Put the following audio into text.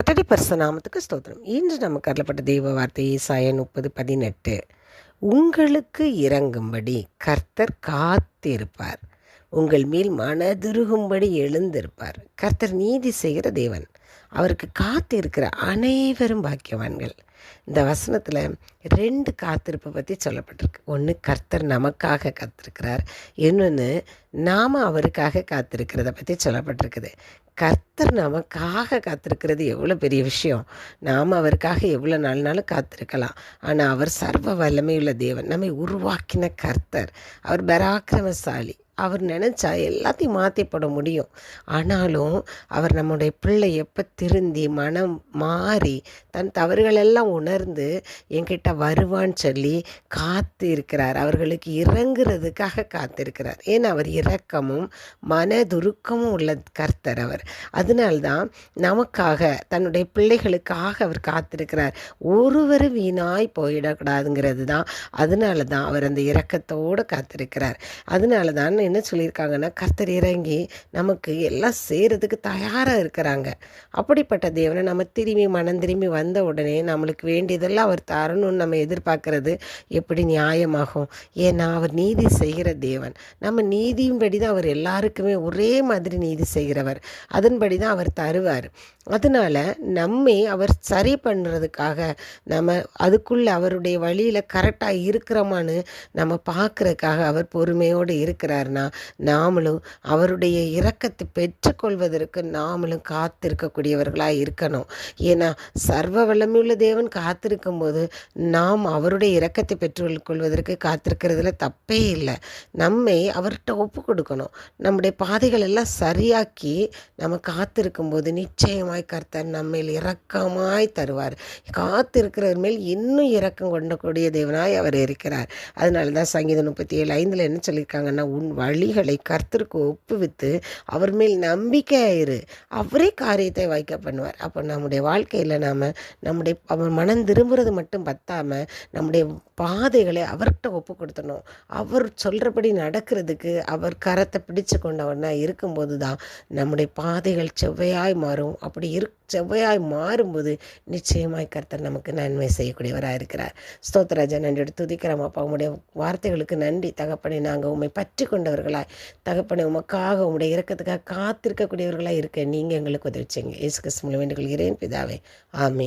கர்த்தருடைய பரிசுத்த நாமத்துக்கு ஸ்தோத்திரம். இன்று நமக்கு அருளப்பட்ட தெய்வ வார்த்தை ஏசாயா 30:18. உங்களுக்கு இரங்கும்படி கர்த்தர் காத்திருப்பார். உங்கள் மேல் மனதுருகும்படி எழுந்திருப்பார். கர்த்தர் நீதி செய்கிற தேவன். அவருக்கு காத்திருக்கிற அனைவரும் பாக்கியவான்கள். இந்த வசனத்தில் 2 காத்திருப்பை பற்றி சொல்லப்பட்டிருக்கு. ஒன்று, கர்த்தர் நமக்காக காத்திருக்கிறார். இன்னொன்று, நாம் அவருக்காக காத்திருக்கிறத பற்றி சொல்லப்பட்டிருக்குது. கர்த்தர் நமக்காக காத்திருக்கிறது எவ்வளோ பெரிய விஷயம். நாம் அவருக்காக எவ்வளோ நாள்னாலும் காத்திருக்கலாம். ஆனால் அவர் சர்வ வல்லமையுள்ள தேவன், நம்மை உருவாக்கின கர்த்தர். அவர் பராக்கிரமசாலி. அவர் நினச்சா எல்லாத்தையும் மாற்றி போட முடியும். ஆனாலும் அவர் நம்முடைய பிள்ளை எப்போ திருந்தி மனம் மாறி தன் தவறுகளெல்லாம் உணர்ந்து என்கிட்ட வருவான்னு சொல்லி காத்து இருக்கிறார். அவர்களுக்கு இறங்குறதுக்காக காத்திருக்கிறார். ஏன்னா அவர் இரக்கமும் மனதுருக்கமும் உள்ள கர்த்தர் அவர். அதனால்தான் நமக்காக, தன்னுடைய பிள்ளைகளுக்காக அவர் காத்திருக்கிறார். ஒருவர் வீணாய் போயிடக்கூடாதுங்கிறது தான். அதனால தான் அவர் அந்த இரக்கத்தோடு காத்திருக்கிறார். அதனால தான் என்ன சொல்லியிருக்காங்கன்னா, கர்த்தர் இறங்கி நமக்கு எல்லாம் செய்கிறதுக்கு தயாராக இருக்கிறாங்க. அப்படிப்பட்ட தேவனை நம்ம மனம் திரும்பி வந்த உடனே நம்மளுக்கு வேண்டியதெல்லாம் அவர் தரணும்னு நம்ம எதிர்பார்க்கறது எப்படி நியாயமாகும்? ஏன்னா அவர் நீதி செய்கிற தேவன். நம்ம நீதியின்படி தான் அவர் எல்லாருக்குமே ஒரே மாதிரி நீதி செய்கிறவர். அதன்படி தான் அவர் தருவார். அதனால் நம்மை அவர் சரி பண்ணுறதுக்காக நம்ம அதுக்குள்ளே அவருடைய வழியில் கரெக்டாக இருக்கிறோமான்னு நம்ம பார்க்குறதுக்காக அவர் பொறுமையோடு இருக்கிறார்னா, நாமளும் அவருடைய இரக்கத்தை பெற்றுக்கொள்வதற்கு நாமளும் காத்திருக்கக்கூடியவர்களாக இருக்கணும். ஏன்னா சர்வ வல்லமையுள்ள தேவன் காத்திருக்கும் போது நாம் அவருடைய இரக்கத்தை பெற்றுக்கொள்வதற்கு காத்திருக்கிறதுல தப்பே இல்லை. நம்மை அவர்கிட்ட ஒப்பு கொடுக்கணும். நம்முடைய பாதைகள் எல்லாம் சரியாக்கி நம்ம காத்திருக்கும் போது நிச்சயமாய் கர்த்தர் நம்மேல் இரக்கமாய் தருவார். காத்திருக்கிறவர் மேல் இன்னும் இரக்கம் கொண்டக்கூடிய தேவனாய் அவர் இருக்கிறார். அதனால தான் சங்கீதம் 37:5 என்ன சொல்லியிருக்காங்கன்னா, உன் வழிகளை கர்த்தருக்கு ஒப்புவித்து அவர் மேல் நம்பிக்கையாயிரு, அவரே காரியத்தை வாய்க்க பண்ணுவார். அப்போ நம்முடைய வாழ்க்கையில் நம்முடைய அவர் மனம் திரும்புறது மட்டும் பத்தாமல் நம்முடைய பாதைகளை அவர்கிட்ட ஒப்பு கொடுத்தணும். அவர் சொல்கிறபடி நடக்கிறதுக்கு அவர் கரத்தை பிடிச்சு கொண்டவனா இருக்கும்போது தான் நம்முடைய பாதைகள் செவ்வையாய் மாறும். அப்படி செவ்வையாய் மாறும்போது நிச்சயமாய் கர்த்தர் நமக்கு நன்மை செய்யக்கூடியவராக இருக்கிறார். ஸ்தோத்திராஜா, நன்றி துதிக்கிறோம். அப்பா, உங்களுடைய வார்த்தைகளுக்கு நன்றி தகப்பனே. நாங்கள் உண்மை பற்றி கொண்டவர்களாய் தகப்பனே, உமக்காக உங்களுடைய இரக்கத்துக்காக காத்திருக்கக்கூடியவர்களாக இருக்க நீங்கள் எங்களுக்கு உதவி செய்யுங்க. இயேசு கிறிஸ்து மூலம் வேண்டிக் கொள்கிறேன் பிதாவே, ஆமென்.